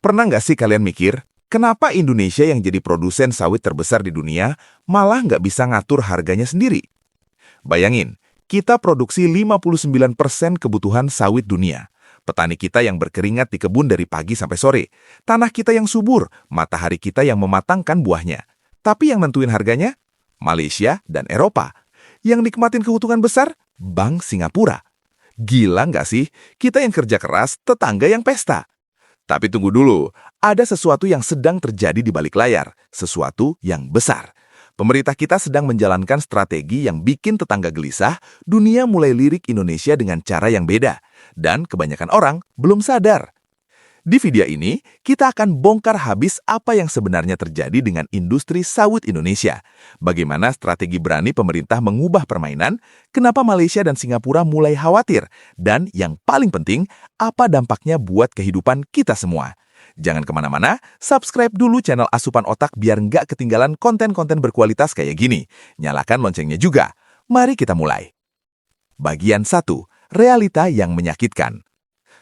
Pernah nggak sih kalian mikir, kenapa Indonesia yang jadi produsen sawit terbesar di dunia malah nggak bisa ngatur harganya sendiri? Bayangin, kita produksi 59% kebutuhan sawit dunia. Petani kita yang berkeringat di kebun dari pagi sampai sore. Tanah kita yang subur, matahari kita yang mematangkan buahnya. Tapi yang nentuin harganya? Malaysia dan Eropa. Yang nikmatin keuntungan besar? Bank Singapura. Gila nggak sih? Kita yang kerja keras, tetangga yang pesta. Tapi tunggu dulu, ada sesuatu yang sedang terjadi di balik layar, sesuatu yang besar. Pemerintah kita sedang menjalankan strategi yang bikin tetangga gelisah, dunia mulai lirik Indonesia dengan cara yang beda. Dan kebanyakan orang belum sadar. Di video ini, kita akan bongkar habis apa yang sebenarnya terjadi dengan industri sawit Indonesia. Bagaimana strategi berani pemerintah mengubah permainan, kenapa Malaysia dan Singapura mulai khawatir, dan yang paling penting, apa dampaknya buat kehidupan kita semua. Jangan kemana-mana, subscribe dulu channel Asupan Otak biar nggak ketinggalan konten-konten berkualitas kayak gini. Nyalakan loncengnya juga. Mari kita mulai. Bagian 1. Realita yang menyakitkan.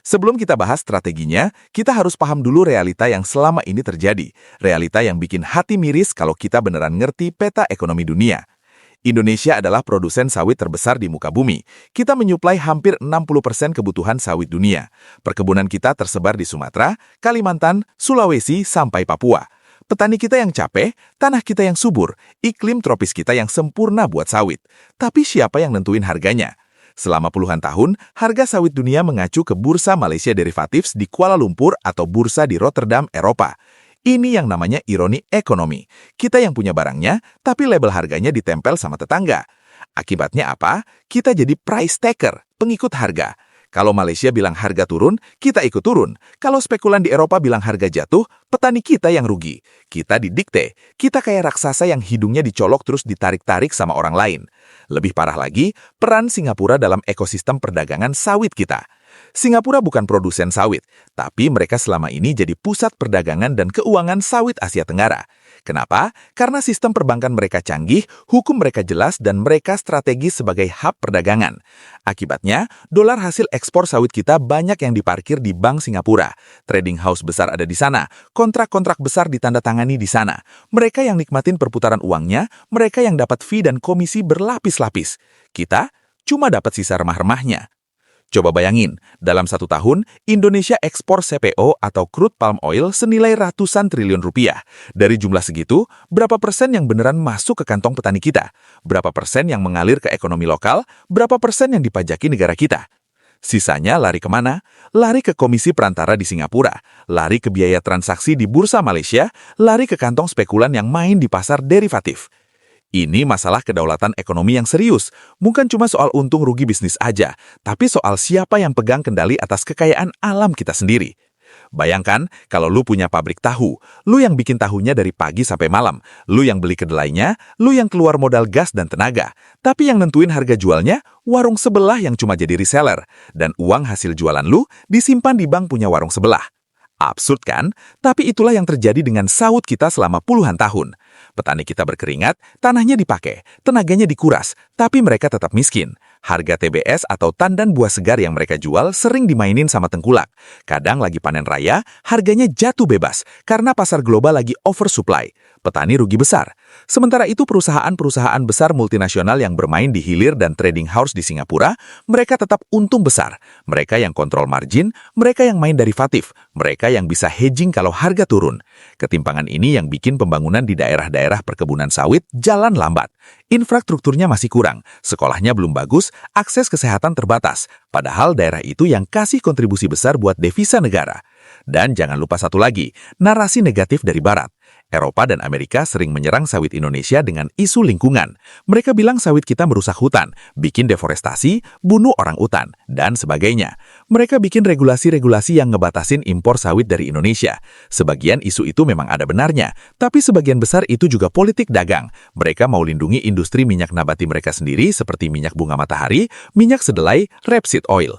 Sebelum kita bahas strateginya, kita harus paham dulu realita yang selama ini terjadi. Realita yang bikin hati miris kalau kita beneran ngerti peta ekonomi dunia. Indonesia adalah produsen sawit terbesar di muka bumi. Kita menyuplai hampir 60% kebutuhan sawit dunia. Perkebunan kita tersebar di Sumatera, Kalimantan, Sulawesi, sampai Papua. Petani kita yang capek, tanah kita yang subur, iklim tropis kita yang sempurna buat sawit. Tapi siapa yang nentuin harganya? Selama puluhan tahun, harga sawit dunia mengacu ke Bursa Malaysia Derivatives di Kuala Lumpur atau Bursa di Rotterdam, Eropa. Ini yang namanya ironi ekonomi. Kita yang punya barangnya, tapi label harganya ditempel sama tetangga. Akibatnya apa? Kita jadi price taker, pengikut harga. Kalau Malaysia bilang harga turun, kita ikut turun. Kalau spekulan di Eropa bilang harga jatuh, petani kita yang rugi. Kita didikte. Kita kayak raksasa yang hidungnya dicolok terus ditarik-tarik sama orang lain. Lebih parah lagi, peran Singapura dalam ekosistem perdagangan sawit kita. Singapura bukan produsen sawit, tapi mereka selama ini jadi pusat perdagangan dan keuangan sawit Asia Tenggara. Kenapa? Karena sistem perbankan mereka canggih, hukum mereka jelas, dan mereka strategis sebagai hub perdagangan. Akibatnya, dolar hasil ekspor sawit kita banyak yang diparkir di Bank Singapura. Trading house besar ada di sana, kontrak-kontrak besar ditandatangani di sana. Mereka yang nikmatin perputaran uangnya, mereka yang dapat fee dan komisi berlapis-lapis. Kita cuma dapat sisa remah-remahnya. Coba bayangin, dalam 1 tahun, Indonesia ekspor CPO atau crude palm oil senilai ratusan triliun rupiah. Dari jumlah segitu, berapa persen yang beneran masuk ke kantong petani kita? Berapa persen yang mengalir ke ekonomi lokal? Berapa persen yang dipajaki negara kita? Sisanya lari kemana? Lari ke komisi perantara di Singapura, lari ke biaya transaksi di Bursa Malaysia, lari ke kantong spekulan yang main di pasar derivatif. Ini masalah kedaulatan ekonomi yang serius, bukan cuma soal untung rugi bisnis aja, tapi soal siapa yang pegang kendali atas kekayaan alam kita sendiri. Bayangkan kalau lu punya pabrik tahu, lu yang bikin tahunya dari pagi sampai malam, lu yang beli kedelainya, lu yang keluar modal gas dan tenaga, tapi yang nentuin harga jualnya, warung sebelah yang cuma jadi reseller, dan uang hasil jualan lu disimpan di bank punya warung sebelah. Absurd kan? Tapi itulah yang terjadi dengan sawit kita selama puluhan tahun. Petani kita berkeringat, tanahnya dipakai, tenaganya dikuras, tapi mereka tetap miskin. Harga TBS atau tandan buah segar yang mereka jual sering dimainin sama tengkulak. Kadang lagi panen raya, harganya jatuh bebas karena pasar global lagi oversupply. Petani rugi besar. Sementara itu perusahaan-perusahaan besar multinasional yang bermain di hilir dan trading house di Singapura, mereka tetap untung besar. Mereka yang kontrol margin, mereka yang main derivatif, mereka yang bisa hedging kalau harga turun. Ketimpangan ini yang bikin pembangunan di daerah-daerah perkebunan sawit jalan lambat. Infrastrukturnya masih kurang, sekolahnya belum bagus, akses kesehatan terbatas. Padahal daerah itu yang kasih kontribusi besar buat devisa negara. Dan jangan lupa satu lagi, narasi negatif dari Barat. Eropa dan Amerika sering menyerang sawit Indonesia dengan isu lingkungan. Mereka bilang sawit kita merusak hutan, bikin deforestasi, bunuh orang utan, dan sebagainya. Mereka bikin regulasi-regulasi yang ngebatasin impor sawit dari Indonesia. Sebagian isu itu memang ada benarnya, tapi sebagian besar itu juga politik dagang. Mereka mau lindungi industri minyak nabati mereka sendiri seperti minyak bunga matahari, minyak kedelai, rapeseed oil.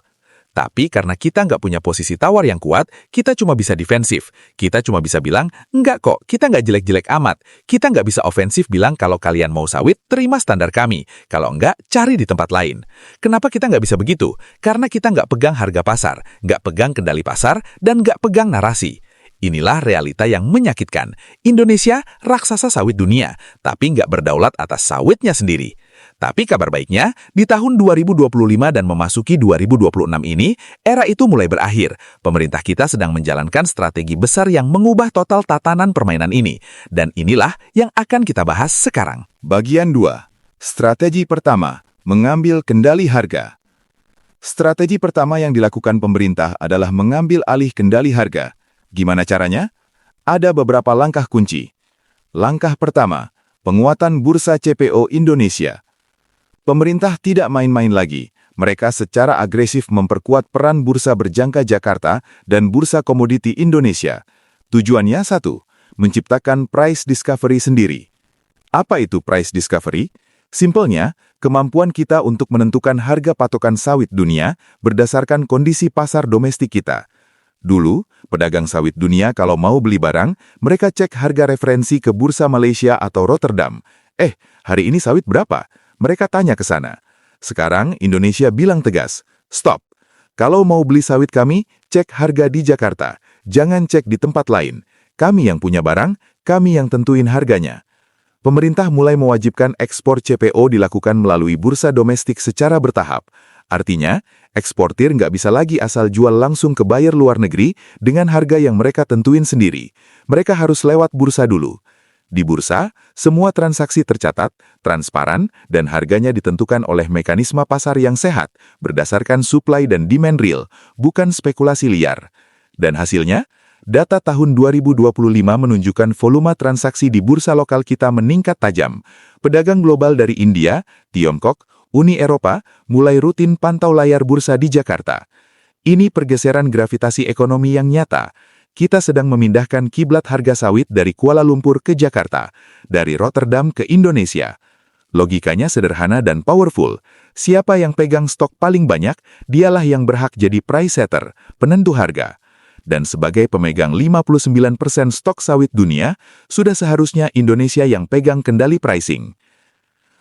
Tapi karena kita nggak punya posisi tawar yang kuat, kita cuma bisa defensif. Kita cuma bisa bilang, enggak kok, kita nggak jelek-jelek amat. Kita nggak bisa ofensif bilang kalau kalian mau sawit, terima standar kami. Kalau enggak, cari di tempat lain. Kenapa kita nggak bisa begitu? Karena kita nggak pegang harga pasar, nggak pegang kendali pasar, dan nggak pegang narasi. Inilah realita yang menyakitkan. Indonesia raksasa sawit dunia, tapi nggak berdaulat atas sawitnya sendiri. Tapi kabar baiknya, di tahun 2025 dan memasuki 2026 ini, era itu mulai berakhir. Pemerintah kita sedang menjalankan strategi besar yang mengubah total tatanan permainan ini. Dan inilah yang akan kita bahas sekarang. Bagian 2. Strategi pertama, mengambil kendali harga. Strategi pertama yang dilakukan pemerintah adalah mengambil alih kendali harga. Gimana caranya? Ada beberapa langkah kunci. Langkah pertama, penguatan bursa CPO Indonesia. Pemerintah tidak main-main lagi. Mereka secara agresif memperkuat peran Bursa Berjangka Jakarta dan Bursa Komoditi Indonesia. Tujuannya satu, menciptakan price discovery sendiri. Apa itu price discovery? Simpelnya, kemampuan kita untuk menentukan harga patokan sawit dunia berdasarkan kondisi pasar domestik kita. Dulu, pedagang sawit dunia kalau mau beli barang, mereka cek harga referensi ke Bursa Malaysia atau Rotterdam. Hari ini sawit berapa? Mereka tanya ke sana. Sekarang, Indonesia bilang tegas, stop. Kalau mau beli sawit kami, cek harga di Jakarta. Jangan cek di tempat lain. Kami yang punya barang, kami yang tentuin harganya. Pemerintah mulai mewajibkan ekspor CPO dilakukan melalui bursa domestik secara bertahap. Artinya, eksportir nggak bisa lagi asal jual langsung ke buyer luar negeri dengan harga yang mereka tentuin sendiri. Mereka harus lewat bursa dulu. Di bursa, semua transaksi tercatat, transparan, dan harganya ditentukan oleh mekanisme pasar yang sehat, berdasarkan supply dan demand real, bukan spekulasi liar. Dan hasilnya, data tahun 2025 menunjukkan volume transaksi di bursa lokal kita meningkat tajam. Pedagang global dari India, Tiongkok, Uni Eropa mulai rutin pantau layar bursa di Jakarta. Ini pergeseran gravitasi ekonomi yang nyata. Kita sedang memindahkan kiblat harga sawit dari Kuala Lumpur ke Jakarta, dari Rotterdam ke Indonesia. Logikanya sederhana dan powerful. Siapa yang pegang stok paling banyak, dialah yang berhak jadi price setter, penentu harga. Dan sebagai pemegang 59% stok sawit dunia, sudah seharusnya Indonesia yang pegang kendali pricing.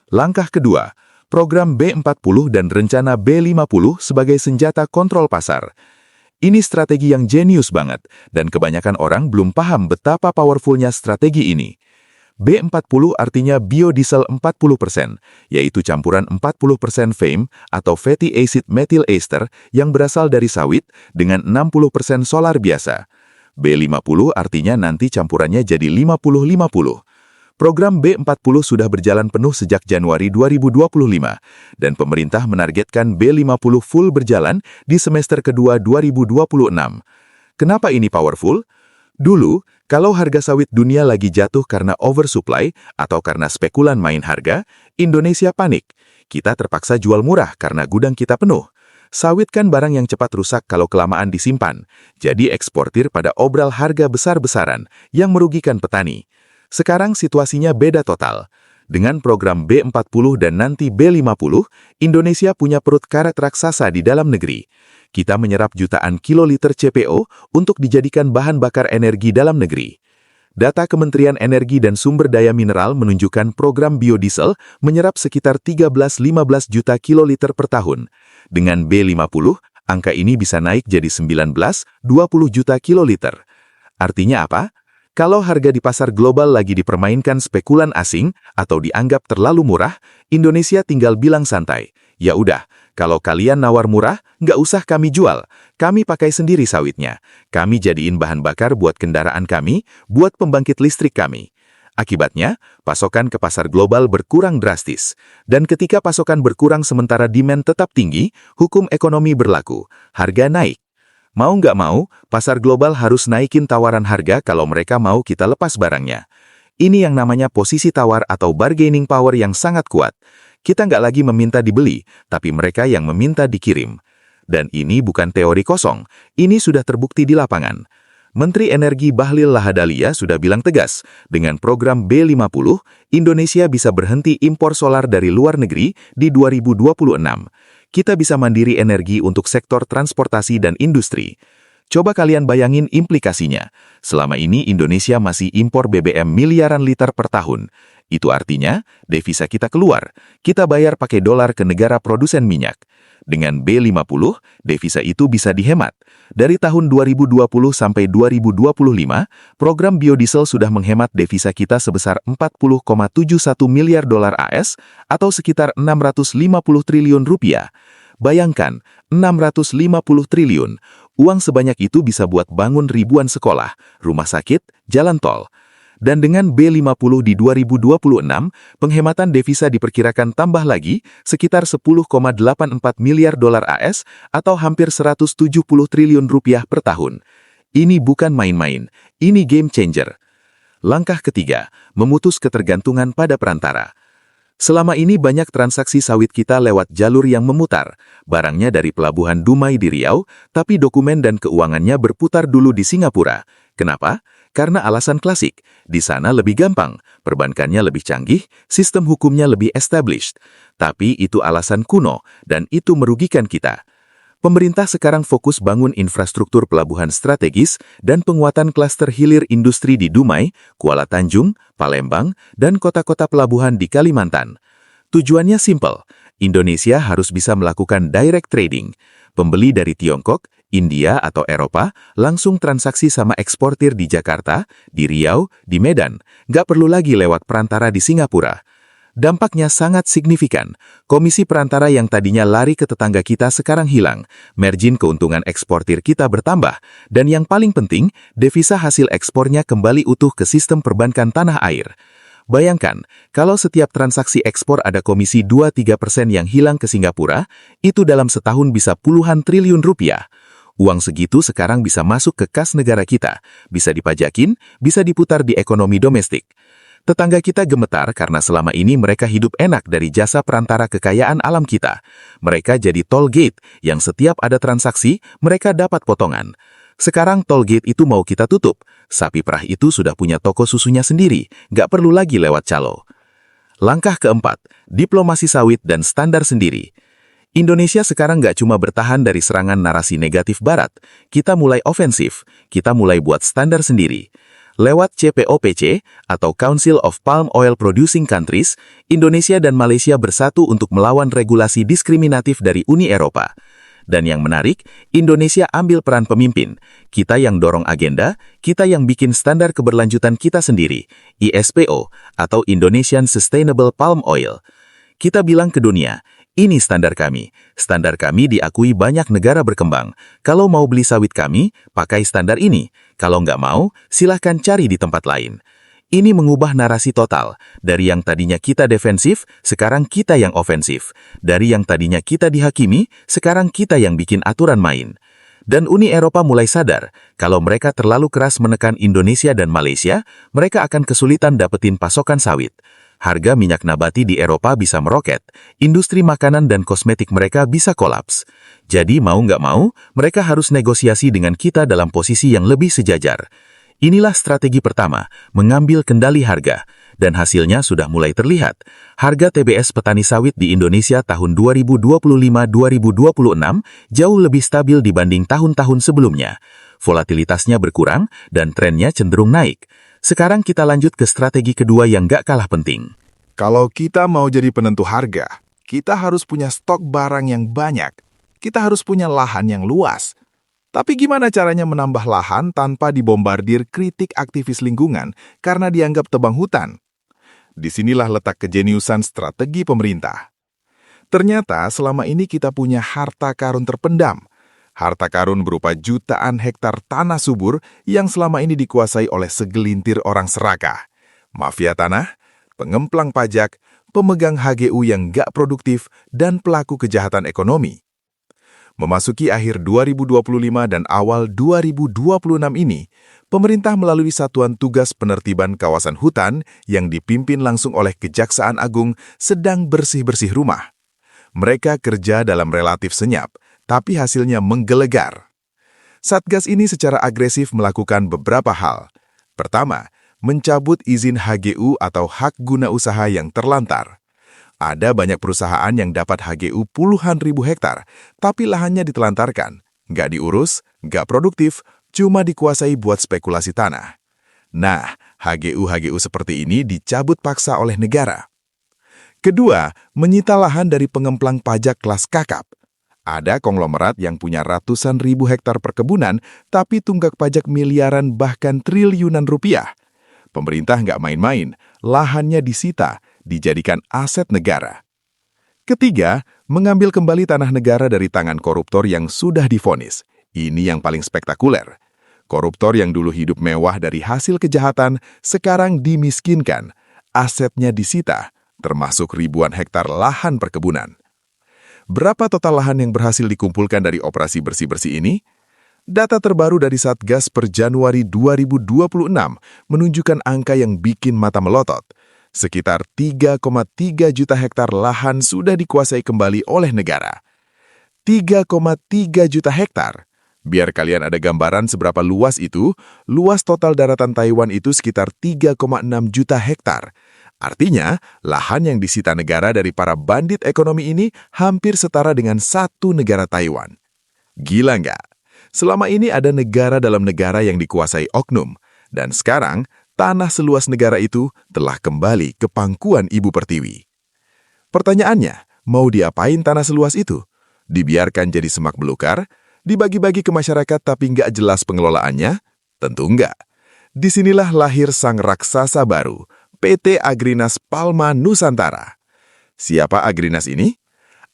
Langkah kedua, program B40 dan rencana B50 sebagai senjata kontrol pasar. Ini strategi yang jenius banget, dan kebanyakan orang belum paham betapa powerfulnya strategi ini. B40 artinya biodiesel 40%, yaitu campuran 40% FAME atau fatty acid methyl ester yang berasal dari sawit dengan 60% solar biasa. B50 artinya nanti campurannya jadi 50-50. Program B40 sudah berjalan penuh sejak Januari 2025, dan pemerintah menargetkan B50 full berjalan di semester kedua 2026. Kenapa ini powerful? Dulu, kalau harga sawit dunia lagi jatuh karena oversupply atau karena spekulan main harga, Indonesia panik. Kita terpaksa jual murah karena gudang kita penuh. Sawit kan barang yang cepat rusak kalau kelamaan disimpan, jadi eksportir pada obral harga besar-besaran yang merugikan petani. Sekarang situasinya beda total. Dengan program B40 dan nanti B50, Indonesia punya perut karet raksasa di dalam negeri. Kita menyerap jutaan kiloliter CPO untuk dijadikan bahan bakar energi dalam negeri. Data Kementerian Energi dan Sumber Daya Mineral menunjukkan program biodiesel menyerap sekitar 13-15 juta kiloliter per tahun. Dengan B50, angka ini bisa naik jadi 19-20 juta kiloliter. Artinya apa? Kalau harga di pasar global lagi dipermainkan spekulan asing atau dianggap terlalu murah, Indonesia tinggal bilang santai, ya udah, kalau kalian nawar murah, nggak usah kami jual, kami pakai sendiri sawitnya, kami jadiin bahan bakar buat kendaraan kami, buat pembangkit listrik kami. Akibatnya, pasokan ke pasar global berkurang drastis, dan ketika pasokan berkurang sementara demand tetap tinggi, hukum ekonomi berlaku, harga naik. Mau nggak mau, pasar global harus naikin tawaran harga kalau mereka mau kita lepas barangnya. Ini yang namanya posisi tawar atau bargaining power yang sangat kuat. Kita nggak lagi meminta dibeli, tapi mereka yang meminta dikirim. Dan ini bukan teori kosong, ini sudah terbukti di lapangan. Menteri Energi Bahlil Lahadalia sudah bilang tegas, dengan program B50, Indonesia bisa berhenti impor solar dari luar negeri di 2026. Kita bisa mandiri energi untuk sektor transportasi dan industri. Coba kalian bayangin implikasinya. Selama ini Indonesia masih impor BBM miliaran liter per tahun. Itu artinya, devisa kita keluar. Kita bayar pakai dolar ke negara produsen minyak. Dengan B50, devisa itu bisa dihemat. Dari tahun 2020 sampai 2025, program biodiesel sudah menghemat devisa kita sebesar 40,71 miliar dolar AS atau sekitar 650 triliun rupiah. Bayangkan, 650 triliun. Uang sebanyak itu bisa buat bangun ribuan sekolah, rumah sakit, jalan tol. Dan dengan B50 di 2026, penghematan devisa diperkirakan tambah lagi sekitar 10,84 miliar dolar AS atau hampir 170 triliun rupiah per tahun. Ini bukan main-main, ini game changer. Langkah ketiga, memutus ketergantungan pada perantara. Selama ini banyak transaksi sawit kita lewat jalur yang memutar. Barangnya dari pelabuhan Dumai di Riau, tapi dokumen dan keuangannya berputar dulu di Singapura. Kenapa? Karena alasan klasik. Di sana lebih gampang, perbankannya lebih canggih, sistem hukumnya lebih established. Tapi itu alasan kuno, dan itu merugikan kita. Pemerintah sekarang fokus bangun infrastruktur pelabuhan strategis dan penguatan klaster hilir industri di Dumai, Kuala Tanjung, Palembang, dan kota-kota pelabuhan di Kalimantan. Tujuannya simpel, Indonesia harus bisa melakukan direct trading. Pembeli dari Tiongkok, India atau Eropa langsung transaksi sama eksportir di Jakarta, di Riau, di Medan. Nggak perlu lagi lewat perantara di Singapura. Dampaknya sangat signifikan. Komisi perantara yang tadinya lari ke tetangga kita sekarang hilang. Margin keuntungan eksportir kita bertambah. Dan yang paling penting, devisa hasil ekspornya kembali utuh ke sistem perbankan tanah air. Bayangkan, kalau setiap transaksi ekspor ada komisi 2-3% yang hilang ke Singapura, itu dalam setahun bisa puluhan triliun rupiah. Uang segitu sekarang bisa masuk ke kas negara kita, bisa dipajakin, bisa diputar di ekonomi domestik. Tetangga kita gemetar karena selama ini mereka hidup enak dari jasa perantara kekayaan alam kita. Mereka jadi toll gate yang setiap ada transaksi, mereka dapat potongan. Sekarang toll gate itu mau kita tutup. Sapi perah itu sudah punya toko susunya sendiri, nggak perlu lagi lewat calo. Langkah keempat, diplomasi sawit dan standar sendiri. Indonesia sekarang nggak cuma bertahan dari serangan narasi negatif Barat, kita mulai ofensif, kita mulai buat standar sendiri. Lewat CPOPC atau Council of Palm Oil Producing Countries, Indonesia dan Malaysia bersatu untuk melawan regulasi diskriminatif dari Uni Eropa. Dan yang menarik, Indonesia ambil peran pemimpin. Kita yang dorong agenda, kita yang bikin standar keberlanjutan kita sendiri, ISPO atau Indonesian Sustainable Palm Oil. Kita bilang ke dunia, ini standar kami. Standar kami diakui banyak negara berkembang. Kalau mau beli sawit kami, pakai standar ini. Kalau nggak mau, silahkan cari di tempat lain. Ini mengubah narasi total. Dari yang tadinya kita defensif, sekarang kita yang ofensif. Dari yang tadinya kita dihakimi, sekarang kita yang bikin aturan main. Dan Uni Eropa mulai sadar, kalau mereka terlalu keras menekan Indonesia dan Malaysia, mereka akan kesulitan dapetin pasokan sawit. Harga minyak nabati di Eropa bisa meroket, industri makanan dan kosmetik mereka bisa kolaps. Jadi mau nggak mau, mereka harus negosiasi dengan kita dalam posisi yang lebih sejajar. Inilah strategi pertama, mengambil kendali harga. Dan hasilnya sudah mulai terlihat. Harga TBS petani sawit di Indonesia tahun 2025-2026 jauh lebih stabil dibanding tahun-tahun sebelumnya. Volatilitasnya berkurang dan trennya cenderung naik. Sekarang kita lanjut ke strategi kedua yang nggak kalah penting. Kalau kita mau jadi penentu harga, kita harus punya stok barang yang banyak. Kita harus punya lahan yang luas. Tapi gimana caranya menambah lahan tanpa dibombardir kritik aktivis lingkungan karena dianggap tebang hutan? Disinilah letak kejeniusan strategi pemerintah. Ternyata selama ini kita punya harta karun terpendam. Harta karun berupa jutaan hektar tanah subur yang selama ini dikuasai oleh segelintir orang serakah. Mafia tanah, pengemplang pajak, pemegang HGU yang gak produktif, dan pelaku kejahatan ekonomi. Memasuki akhir 2025 dan awal 2026 ini, pemerintah melalui Satuan Tugas Penertiban Kawasan Hutan yang dipimpin langsung oleh Kejaksaan Agung sedang bersih-bersih rumah. Mereka kerja dalam relatif senyap, tapi hasilnya menggelegar. Satgas ini secara agresif melakukan beberapa hal. Pertama, mencabut izin HGU atau hak guna usaha yang terlantar. Ada banyak perusahaan yang dapat HGU puluhan ribu hektar, tapi lahannya ditelantarkan. nggak diurus, nggak produktif, cuma dikuasai buat spekulasi tanah. Nah, HGU-HGU seperti ini dicabut paksa oleh negara. Kedua, menyita lahan dari pengemplang pajak kelas kakap. Ada konglomerat yang punya ratusan ribu hektar perkebunan, tapi tunggak pajak miliaran bahkan triliunan rupiah. Pemerintah nggak main-main, lahannya disita, dijadikan aset negara. Ketiga, mengambil kembali tanah negara dari tangan koruptor yang sudah divonis. Ini yang paling spektakuler. Koruptor yang dulu hidup mewah dari hasil kejahatan, sekarang dimiskinkan. Asetnya disita, termasuk ribuan hektar lahan perkebunan. Berapa total lahan yang berhasil dikumpulkan dari operasi bersih-bersih ini? Data terbaru dari Satgas per Januari 2026 menunjukkan angka yang bikin mata melotot. Sekitar 3,3 juta hektar lahan sudah dikuasai kembali oleh negara. 3,3 juta hektar. Biar kalian ada gambaran seberapa luas itu, luas total daratan Taiwan itu sekitar 3,6 juta hektar. Artinya, lahan yang disita negara dari para bandit ekonomi ini hampir setara dengan satu negara Taiwan. Gila nggak? Selama ini ada negara dalam negara yang dikuasai oknum, dan sekarang tanah seluas negara itu telah kembali ke pangkuan Ibu Pertiwi. Pertanyaannya, mau diapain tanah seluas itu? Dibiarkan jadi semak belukar? Dibagi-bagi ke masyarakat tapi nggak jelas pengelolaannya? Tentu nggak. Disinilah lahir sang raksasa baru, PT Agrinas Palma Nusantara. Siapa Agrinas ini?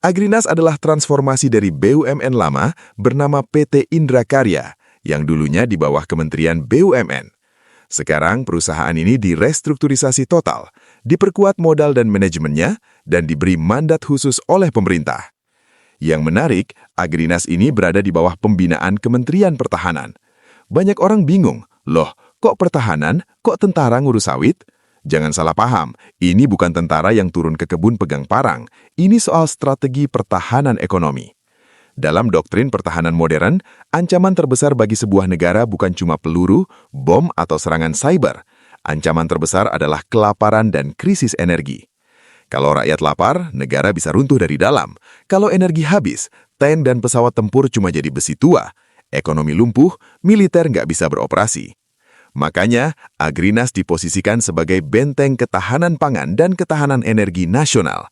Agrinas adalah transformasi dari BUMN lama bernama PT Indra Karya, yang dulunya di bawah Kementerian BUMN. Sekarang perusahaan ini direstrukturisasi total, diperkuat modal dan manajemennya, dan diberi mandat khusus oleh pemerintah. Yang menarik, Agrinas ini berada di bawah pembinaan Kementerian Pertahanan. Banyak orang bingung, loh kok pertahanan, kok tentara ngurus sawit? Jangan salah paham, ini bukan tentara yang turun ke kebun pegang parang. Ini soal strategi pertahanan ekonomi. Dalam doktrin pertahanan modern, ancaman terbesar bagi sebuah negara bukan cuma peluru, bom, atau serangan cyber. Ancaman terbesar adalah kelaparan dan krisis energi. Kalau rakyat lapar, negara bisa runtuh dari dalam. Kalau energi habis, tank dan pesawat tempur cuma jadi besi tua. Ekonomi lumpuh, militer nggak bisa beroperasi. Makanya, Agrinas diposisikan sebagai benteng ketahanan pangan dan ketahanan energi nasional.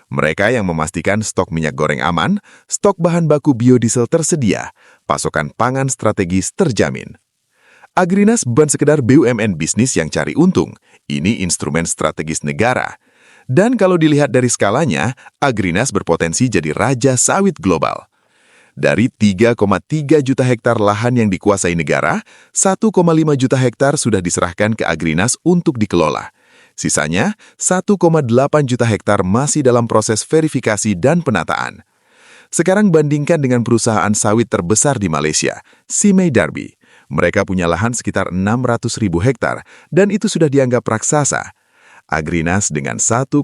Mereka yang memastikan stok minyak goreng aman, stok bahan baku biodiesel tersedia, pasokan pangan strategis terjamin. Agrinas bukan sekedar BUMN bisnis yang cari untung, ini instrumen strategis negara. Dan kalau dilihat dari skalanya, Agrinas berpotensi jadi raja sawit global. Dari 3,3 juta hektar lahan yang dikuasai negara, 1,5 juta hektar sudah diserahkan ke Agrinas untuk dikelola. Sisanya, 1,8 juta hektar masih dalam proses verifikasi dan penataan. Sekarang bandingkan dengan perusahaan sawit terbesar di Malaysia, Simei Darby. Mereka punya lahan sekitar 600.000 hektar, dan itu sudah dianggap raksasa. Agrinas dengan 1,5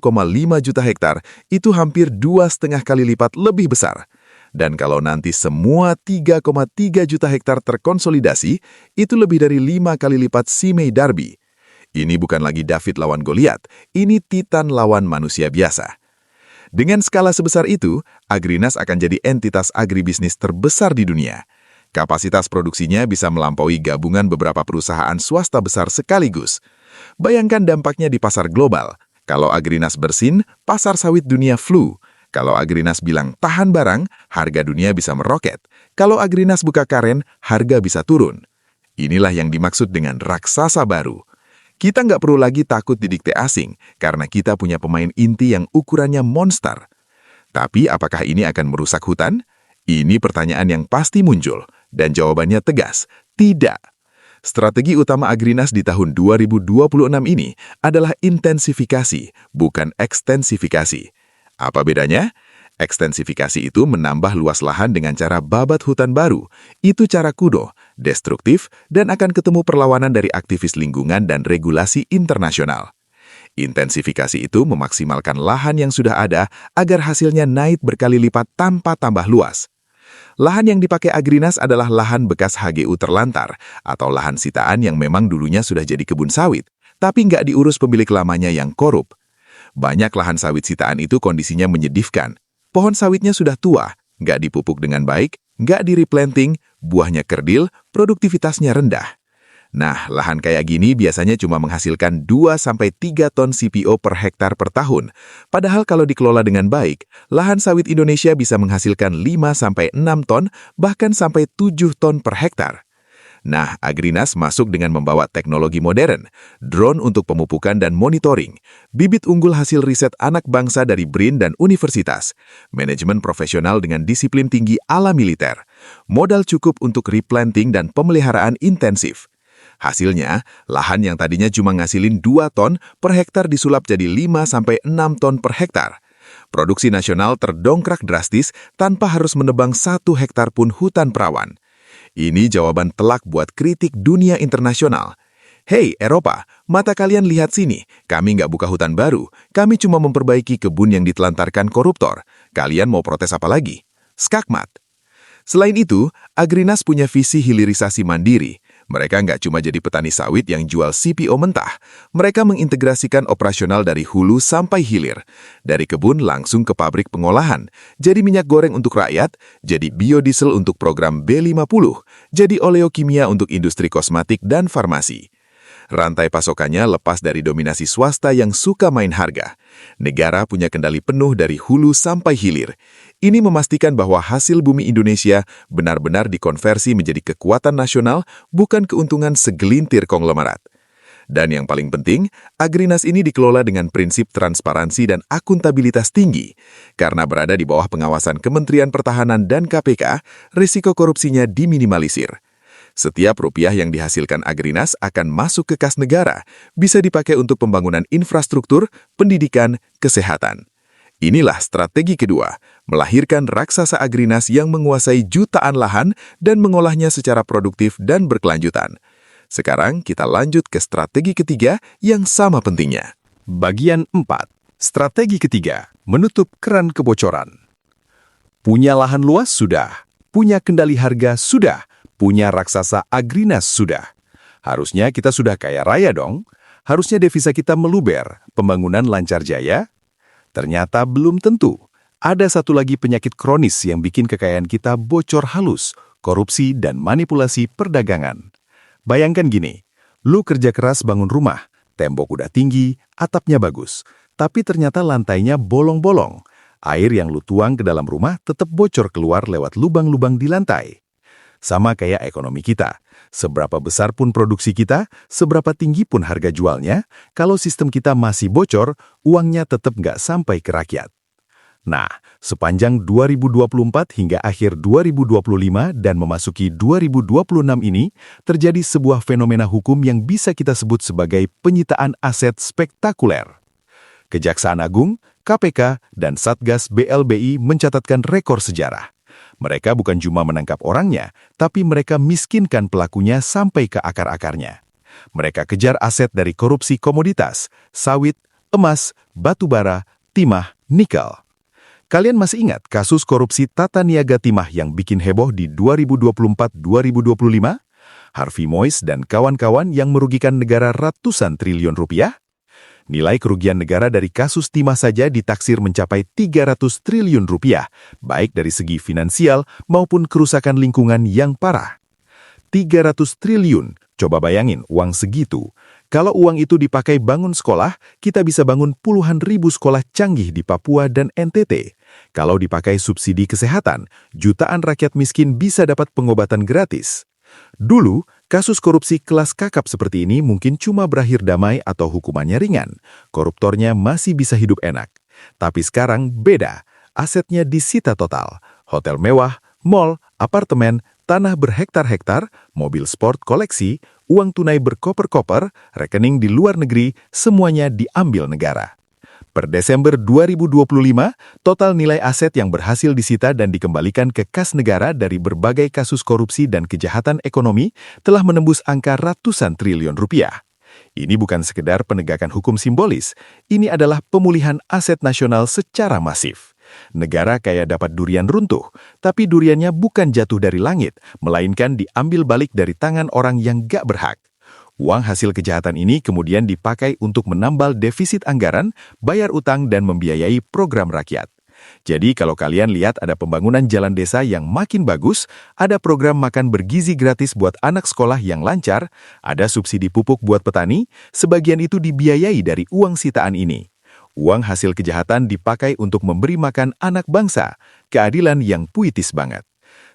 juta hektar itu hampir 2,5 kali lipat lebih besar. Dan kalau nanti semua 3,3 juta hektar terkonsolidasi, itu lebih dari 5 kali lipat Simei Darby. Ini bukan lagi David lawan Goliat, ini Titan lawan manusia biasa. Dengan skala sebesar itu, Agrinas akan jadi entitas agribisnis terbesar di dunia. Kapasitas produksinya bisa melampaui gabungan beberapa perusahaan swasta besar sekaligus. Bayangkan dampaknya di pasar global. Kalau Agrinas bersin, pasar sawit dunia flu. Kalau Agrinas bilang tahan barang, harga dunia bisa meroket. Kalau Agrinas buka karen, harga bisa turun. Inilah yang dimaksud dengan raksasa baru. Kita nggak perlu lagi takut didikte asing, karena kita punya pemain inti yang ukurannya monster. Tapi apakah ini akan merusak hutan? Ini pertanyaan yang pasti muncul, dan jawabannya tegas, tidak. Strategi utama Agrinas di tahun 2026 ini adalah intensifikasi, bukan ekstensifikasi. Apa bedanya? Ekstensifikasi itu menambah luas lahan dengan cara babat hutan baru. Itu cara kuno, destruktif, dan akan ketemu perlawanan dari aktivis lingkungan dan regulasi internasional. Intensifikasi itu memaksimalkan lahan yang sudah ada agar hasilnya naik berkali lipat tanpa tambah luas. Lahan yang dipakai Agrinas adalah lahan bekas HGU terlantar atau lahan sitaan yang memang dulunya sudah jadi kebun sawit, tapi nggak diurus pemilik lamanya yang korup. Banyak lahan sawit sitaan itu kondisinya menyedihkan. Pohon sawitnya sudah tua, nggak dipupuk dengan baik, Nggak di-replanting, buahnya kerdil, produktivitasnya rendah. Nah, lahan kayak gini biasanya cuma menghasilkan 2-3 ton CPO per hektar per tahun. Padahal kalau dikelola dengan baik, lahan sawit Indonesia bisa menghasilkan 5-6 ton, bahkan sampai 7 ton per hektar. Nah, Agrinas masuk dengan membawa teknologi modern, drone untuk pemupukan dan monitoring, bibit unggul hasil riset anak bangsa dari BRIN dan universitas, manajemen profesional dengan disiplin tinggi ala militer, modal cukup untuk replanting dan pemeliharaan intensif. Hasilnya, lahan yang tadinya cuma ngasilin 2 ton per hektar disulap jadi 5-6 ton per hektar. Produksi nasional terdongkrak drastis tanpa harus menebang 1 hektar pun hutan perawan. Ini jawaban telak buat kritik dunia internasional. Hei Eropa, mata kalian lihat sini, kami nggak buka hutan baru, kami cuma memperbaiki kebun yang ditelantarkan koruptor. Kalian mau protes apa lagi? Skakmat. Selain itu, Agrinas punya visi hilirisasi mandiri. Mereka nggak cuma jadi petani sawit yang jual CPO mentah, mereka mengintegrasikan operasional dari hulu sampai hilir. Dari kebun langsung ke pabrik pengolahan, jadi minyak goreng untuk rakyat, jadi biodiesel untuk program B50, jadi oleokimia untuk industri kosmetik dan farmasi. Rantai pasokannya lepas dari dominasi swasta yang suka main harga. Negara punya kendali penuh dari hulu sampai hilir. Ini memastikan bahwa hasil bumi Indonesia benar-benar dikonversi menjadi kekuatan nasional, bukan keuntungan segelintir konglomerat. Dan yang paling penting, Agrinas ini dikelola dengan prinsip transparansi dan akuntabilitas tinggi. Karena berada di bawah pengawasan Kementerian Pertahanan dan KPK, risiko korupsinya diminimalisir. Setiap rupiah yang dihasilkan Agrinas akan masuk ke kas negara, bisa dipakai untuk pembangunan infrastruktur, pendidikan, kesehatan. Inilah strategi kedua, melahirkan raksasa Agrinas yang menguasai jutaan lahan dan mengolahnya secara produktif dan berkelanjutan. Sekarang kita lanjut ke strategi ketiga yang sama pentingnya. Bagian 4. Strategi ketiga, menutup keran kebocoran. Punya lahan luas sudah, punya kendali harga sudah, punya raksasa Agrinas sudah. Harusnya kita sudah kaya raya dong. Harusnya devisa kita meluber, pembangunan lancar jaya. Ternyata belum tentu. Ada satu lagi penyakit kronis yang bikin kekayaan kita bocor halus, korupsi dan manipulasi perdagangan. Bayangkan gini, lu kerja keras bangun rumah, tembok udah tinggi, atapnya bagus, tapi ternyata lantainya bolong-bolong. Air yang lu tuang ke dalam rumah tetap bocor keluar lewat lubang-lubang di lantai. Sama kayak ekonomi kita. Seberapa besar pun produksi kita, seberapa tinggi pun harga jualnya, kalau sistem kita masih bocor, uangnya tetap nggak sampai ke rakyat. Nah, sepanjang 2024 hingga akhir 2025 dan memasuki 2026 ini, terjadi sebuah fenomena hukum yang bisa kita sebut sebagai penyitaan aset spektakuler. Kejaksaan Agung, KPK, dan Satgas BLBI mencatatkan rekor sejarah. Mereka bukan cuma menangkap orangnya, tapi mereka miskinkan pelakunya sampai ke akar-akarnya. Mereka kejar aset dari korupsi komoditas, sawit, emas, batu bara, timah, nikel. Kalian masih ingat kasus korupsi tata niaga timah yang bikin heboh di 2024-2025? Harvey Moise dan kawan-kawan yang merugikan negara ratusan triliun rupiah? Nilai kerugian negara dari kasus timah saja ditaksir mencapai 300 triliun rupiah, baik dari segi finansial maupun kerusakan lingkungan yang parah. 300 triliun, coba bayangin uang segitu. Kalau uang itu dipakai bangun sekolah, kita bisa bangun puluhan ribu sekolah canggih di Papua dan NTT. Kalau dipakai subsidi kesehatan, jutaan rakyat miskin bisa dapat pengobatan gratis. Dulu, kasus korupsi kelas kakap seperti ini mungkin cuma berakhir damai atau hukumannya ringan. Koruptornya masih bisa hidup enak. Tapi sekarang beda. Asetnya disita total. Hotel mewah, mall, apartemen, tanah berhektar-hektar, mobil sport koleksi, uang tunai berkoper-koper, rekening di luar negeri, semuanya diambil negara. Per Desember 2025, total nilai aset yang berhasil disita dan dikembalikan ke kas negara dari berbagai kasus korupsi dan kejahatan ekonomi telah menembus angka ratusan triliun rupiah. Ini bukan sekedar penegakan hukum simbolis, ini adalah pemulihan aset nasional secara masif. Negara kayak dapat durian runtuh, tapi duriannya bukan jatuh dari langit, melainkan diambil balik dari tangan orang yang gak berhak. Uang hasil kejahatan ini kemudian dipakai untuk menambal defisit anggaran, bayar utang, dan membiayai program rakyat. Jadi kalau kalian lihat ada pembangunan jalan desa yang makin bagus, ada program makan bergizi gratis buat anak sekolah yang lancar, ada subsidi pupuk buat petani, sebagian itu dibiayai dari uang sitaan ini. Uang hasil kejahatan dipakai untuk memberi makan anak bangsa, keadilan yang puitis banget.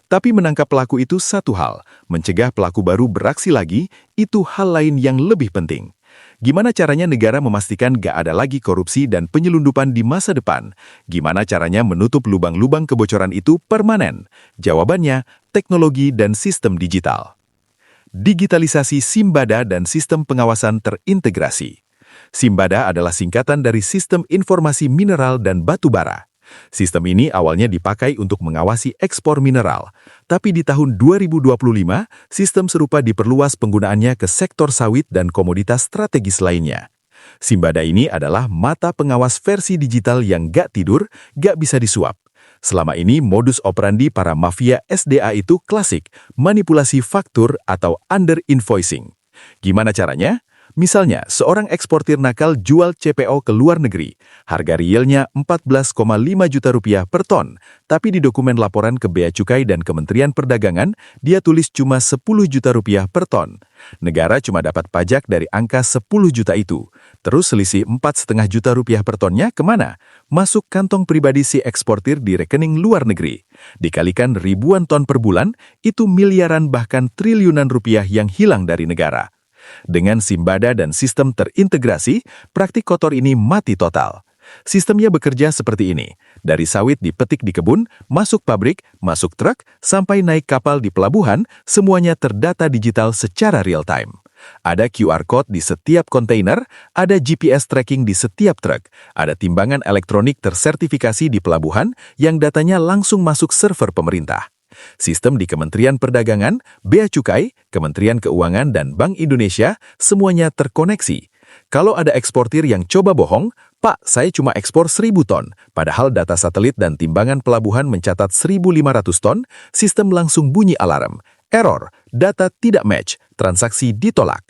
Tapi menangkap pelaku itu satu hal, mencegah pelaku baru beraksi lagi, itu hal lain yang lebih penting. Gimana caranya negara memastikan gak ada lagi korupsi dan penyelundupan di masa depan? Gimana caranya menutup lubang-lubang kebocoran itu permanen? Jawabannya, teknologi dan sistem digital. Digitalisasi Simbada dan sistem pengawasan terintegrasi. Simbada adalah singkatan dari Sistem Informasi Mineral dan Batu Bara. Sistem ini awalnya dipakai untuk mengawasi ekspor mineral, tapi di tahun 2025, sistem serupa diperluas penggunaannya ke sektor sawit dan komoditas strategis lainnya. Simbada ini adalah mata pengawas versi digital yang gak tidur, gak bisa disuap. Selama ini, modus operandi para mafia SDA itu klasik, manipulasi faktur atau under-invoicing. Gimana caranya? Misalnya, seorang eksportir nakal jual CPO ke luar negeri. Harga realnya 14,5 juta rupiah per ton, tapi di dokumen laporan ke Bea Cukai dan Kementerian Perdagangan, dia tulis cuma 10 juta rupiah per ton. Negara cuma dapat pajak dari angka 10 juta itu. Terus selisih 4,5 juta rupiah per tonnya kemana? Masuk kantong pribadi si eksportir di rekening luar negeri. Dikalikan ribuan ton per bulan, itu miliaran bahkan triliunan rupiah yang hilang dari negara. Dengan Simbada dan sistem terintegrasi, praktik kotor ini mati total. Sistemnya bekerja seperti ini. Dari sawit dipetik di kebun, masuk pabrik, masuk truk, sampai naik kapal di pelabuhan, semuanya terdata digital secara real-time. Ada QR code di setiap kontainer, ada GPS tracking di setiap truk, ada timbangan elektronik tersertifikasi di pelabuhan yang datanya langsung masuk server pemerintah. Sistem di Kementerian Perdagangan, Bea Cukai, Kementerian Keuangan, dan Bank Indonesia semuanya terkoneksi. Kalau ada eksportir yang coba bohong, "Pak, saya cuma ekspor 1.000 ton," padahal data satelit dan timbangan pelabuhan mencatat 1.500 ton, sistem langsung bunyi alarm. Error, data tidak match, transaksi ditolak.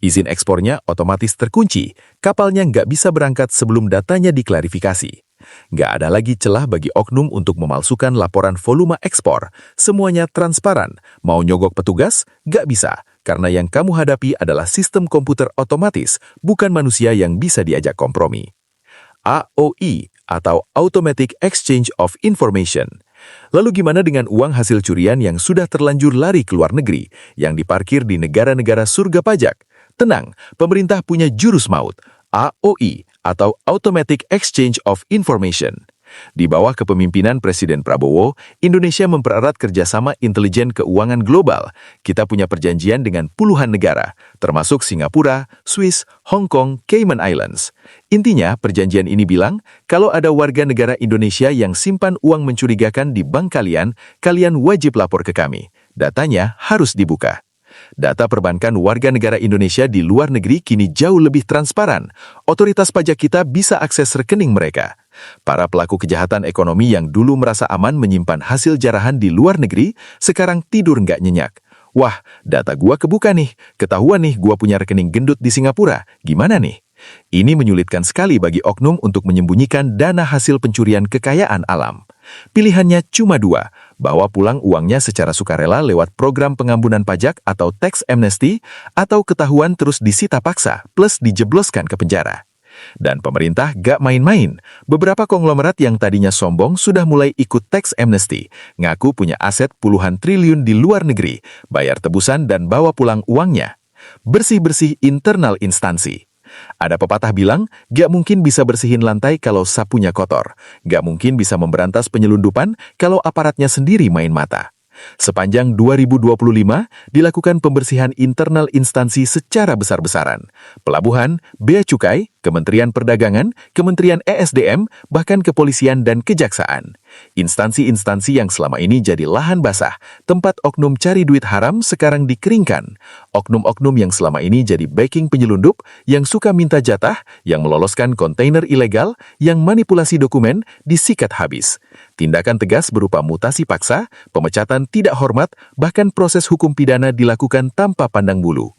Izin ekspornya otomatis terkunci, kapalnya nggak bisa berangkat sebelum datanya diklarifikasi. Nggak ada lagi celah bagi oknum untuk memalsukan laporan volume ekspor. Semuanya transparan. Mau nyogok petugas? Nggak bisa, karena yang kamu hadapi adalah sistem komputer otomatis, bukan manusia yang bisa diajak kompromi. AOI atau Automatic Exchange of Information. Lalu gimana dengan uang hasil curian yang sudah terlanjur lari ke luar negeri, yang diparkir di negara-negara surga pajak? Tenang, pemerintah punya jurus maut, AOI atau Automatic Exchange of Information. Di bawah kepemimpinan Presiden Prabowo, Indonesia mempererat kerjasama intelijen keuangan global. Kita punya perjanjian dengan puluhan negara, termasuk Singapura, Swiss, Hong Kong, Cayman Islands. Intinya, perjanjian ini bilang, kalau ada warga negara Indonesia yang simpan uang mencurigakan di bank kalian, kalian wajib lapor ke kami. Datanya harus dibuka. Data perbankan warga negara Indonesia di luar negeri kini jauh lebih transparan. Otoritas pajak kita bisa akses rekening mereka. Para pelaku kejahatan ekonomi yang dulu merasa aman menyimpan hasil jarahan di luar negeri, sekarang tidur nggak nyenyak. Wah, data gua kebuka nih. Ketahuan nih gua punya rekening gendut di Singapura. Gimana nih? Ini menyulitkan sekali bagi oknum untuk menyembunyikan dana hasil pencurian kekayaan alam. Pilihannya cuma dua, bawa pulang uangnya secara sukarela lewat program pengampunan pajak atau tax amnesty, atau ketahuan terus disita paksa plus dijebloskan ke penjara. Dan pemerintah gak main-main. Beberapa konglomerat yang tadinya sombong sudah mulai ikut tax amnesty, ngaku punya aset puluhan triliun di luar negeri, bayar tebusan dan bawa pulang uangnya. Bersih-bersih internal instansi. Ada pepatah bilang, gak mungkin bisa bersihin lantai kalau sapunya kotor. Gak mungkin bisa memberantas penyelundupan kalau aparatnya sendiri main mata. Sepanjang 2025, dilakukan pembersihan internal instansi secara besar-besaran. Pelabuhan, Bea Cukai, Kementerian Perdagangan, Kementerian ESDM, bahkan kepolisian dan kejaksaan. Instansi-instansi yang selama ini jadi lahan basah, tempat oknum cari duit haram sekarang dikeringkan. Oknum-oknum yang selama ini jadi backing penyelundup, yang suka minta jatah, yang meloloskan kontainer ilegal, yang manipulasi dokumen, disikat habis. Tindakan tegas berupa mutasi paksa, pemecatan tidak hormat, bahkan proses hukum pidana dilakukan tanpa pandang bulu.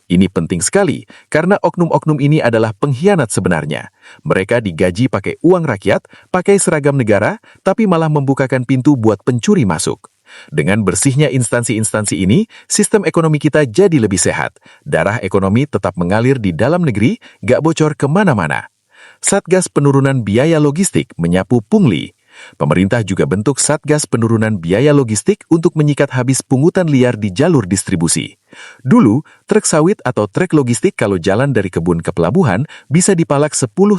Ini penting sekali, karena oknum-oknum ini adalah pengkhianat sebenarnya. Mereka digaji pakai uang rakyat, pakai seragam negara, tapi malah membukakan pintu buat pencuri masuk. Dengan bersihnya instansi-instansi ini, sistem ekonomi kita jadi lebih sehat. Darah ekonomi tetap mengalir di dalam negeri, gak bocor kemana-mana. Satgas Penurunan Biaya Logistik menyapu pungli. Pemerintah juga bentuk Satgas Penurunan Biaya Logistik untuk menyikat habis pungutan liar di jalur distribusi. Dulu, truk sawit atau truk logistik kalau jalan dari kebun ke pelabuhan bisa dipalak 10-15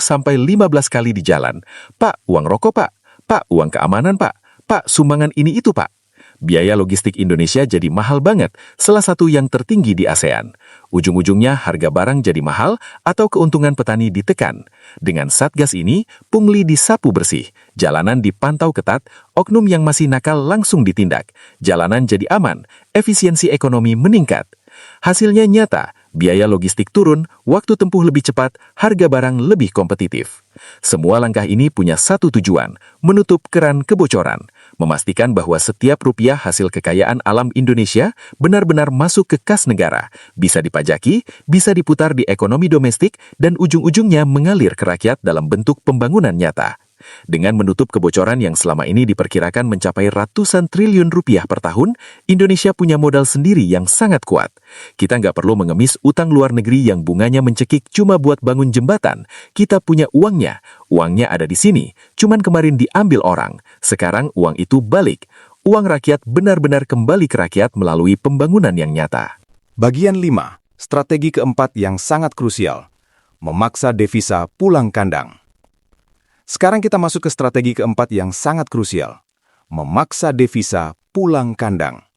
kali di jalan. Pak, uang rokok pak. Pak, uang keamanan pak. Pak, sumbangan ini itu pak. Biaya logistik Indonesia jadi mahal banget, salah satu yang tertinggi di ASEAN. Ujung-ujungnya harga barang jadi mahal atau keuntungan petani ditekan. Dengan Satgas ini, pungli disapu bersih, jalanan dipantau ketat, oknum yang masih nakal langsung ditindak, jalanan jadi aman, efisiensi ekonomi meningkat. Hasilnya nyata, biaya logistik turun, waktu tempuh lebih cepat, harga barang lebih kompetitif. Semua langkah ini punya satu tujuan, menutup keran kebocoran, memastikan bahwa setiap rupiah hasil kekayaan alam Indonesia benar-benar masuk ke kas negara, bisa dipajaki, bisa diputar di ekonomi domestik, dan ujung-ujungnya mengalir ke rakyat dalam bentuk pembangunan nyata. Dengan menutup kebocoran yang selama ini diperkirakan mencapai ratusan triliun rupiah per tahun, Indonesia punya modal sendiri yang sangat kuat. Kita nggak perlu mengemis utang luar negeri yang bunganya mencekik cuma buat bangun jembatan. Kita punya uangnya. Uangnya ada di sini. Cuman kemarin diambil orang. Sekarang uang itu balik. Uang rakyat benar-benar kembali ke rakyat melalui pembangunan yang nyata. Bagian 5. Strategi keempat yang sangat krusial. Memaksa devisa pulang kandang. Sekarang kita masuk ke strategi keempat yang sangat krusial. Memaksa devisa pulang kandang.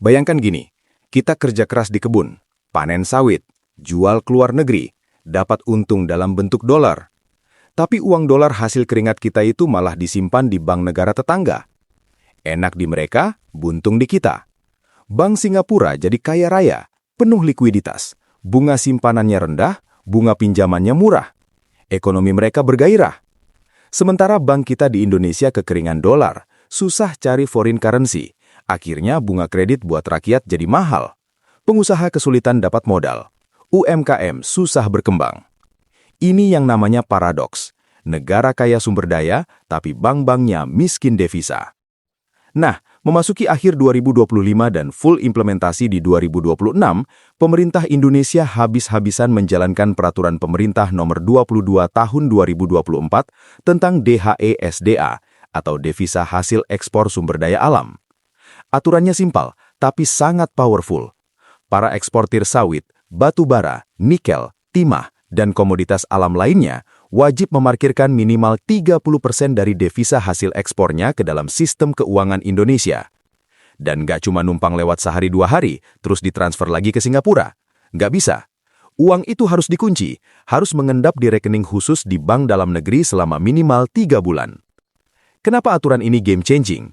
Bayangkan gini, kita kerja keras di kebun, panen sawit, jual keluar negeri, dapat untung dalam bentuk dolar. Tapi uang dolar hasil keringat kita itu malah disimpan di bank negara tetangga. Enak di mereka, buntung di kita. Bank Singapura jadi kaya raya, penuh likuiditas. Bunga simpanannya rendah, bunga pinjamannya murah. Ekonomi mereka bergairah. Sementara bank kita di Indonesia kekeringan dolar, susah cari foreign currency. Akhirnya bunga kredit buat rakyat jadi mahal. Pengusaha kesulitan dapat modal. UMKM susah berkembang. Ini yang namanya paradoks. Negara kaya sumber daya, tapi bank-banknya miskin devisa. Nah, memasuki akhir 2025 dan full implementasi di 2026, pemerintah Indonesia habis-habisan menjalankan peraturan pemerintah nomor 22 tahun 2024 tentang DHE-SDA atau devisa hasil ekspor sumber daya alam. Aturannya simpel, tapi sangat powerful. Para eksportir sawit, batu bara, nikel, timah, dan komoditas alam lainnya wajib memarkirkan minimal 30% dari devisa hasil ekspornya ke dalam sistem keuangan Indonesia. Dan nggak cuma numpang lewat sehari 2 hari, terus ditransfer lagi ke Singapura. Nggak bisa. Uang itu harus dikunci, harus mengendap di rekening khusus di bank dalam negeri selama minimal 3 bulan. Kenapa aturan ini game changing?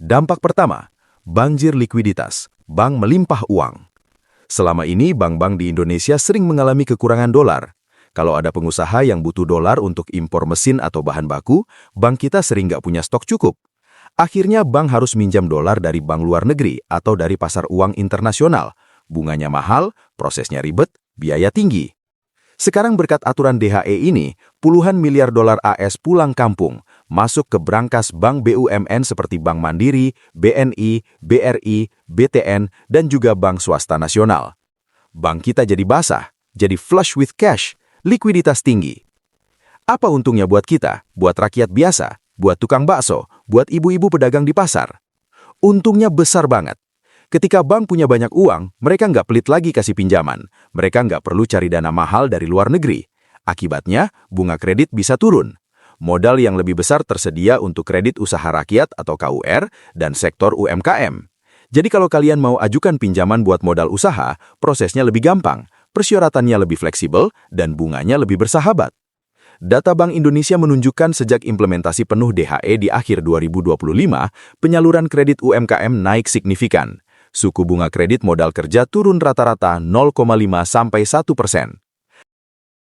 Dampak pertama, banjir likuiditas, bank melimpah uang. Selama ini, bank-bank di Indonesia sering mengalami kekurangan dolar. Kalau ada pengusaha yang butuh dolar untuk impor mesin atau bahan baku, bank kita sering nggak punya stok cukup. Akhirnya, bank harus minjam dolar dari bank luar negeri atau dari pasar uang internasional. Bunganya mahal, prosesnya ribet, biaya tinggi. Sekarang berkat aturan DHE ini, puluhan miliar dolar AS pulang kampung, masuk ke brankas bank BUMN seperti Bank Mandiri, BNI, BRI, BTN, dan juga bank swasta nasional. Bank kita jadi basah, jadi flush with cash, likuiditas tinggi. Apa untungnya buat kita, buat rakyat biasa, buat tukang bakso, buat ibu-ibu pedagang di pasar? Untungnya besar banget. Ketika bank punya banyak uang, mereka nggak pelit lagi kasih pinjaman. Mereka nggak perlu cari dana mahal dari luar negeri. Akibatnya, bunga kredit bisa turun. Modal yang lebih besar tersedia untuk kredit usaha rakyat atau KUR dan sektor UMKM. Jadi kalau kalian mau ajukan pinjaman buat modal usaha, prosesnya lebih gampang, persyaratannya lebih fleksibel, dan bunganya lebih bersahabat. Data Bank Indonesia menunjukkan sejak implementasi penuh DHE di akhir 2025, penyaluran kredit UMKM naik signifikan. Suku bunga kredit modal kerja turun rata-rata 0,5 sampai 1%.